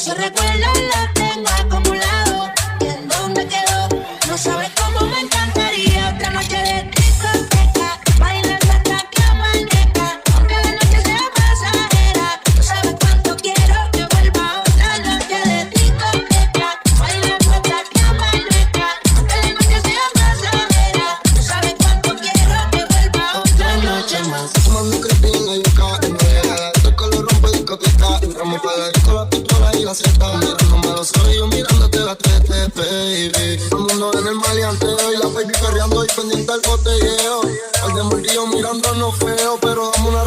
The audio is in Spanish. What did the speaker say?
Ese recuerdo lo tengo acumulado. ¿Y en dónde quedó? No sabes cómo me encantaría otra noche de discoteca, bailando hasta que amanezca, aunque la noche sea pasajera. No sabes cuánto quiero que vuelva otra noche de discoteca, bailando hasta que amanezca, aunque la noche sea pasajera. No sabes cuánto quiero que vuelva otra noche más. Mami Cristina y KM, esto que lo rompe discoteca. Entramos para la disco, la pistola y la seta. Mirándome a los ojos y yo mirándote la tete, baby. Todo el mundo en el maleanteo y la baby perreando y pendiente al botelleo. Al de morrillo mirándonos feo, pero dame una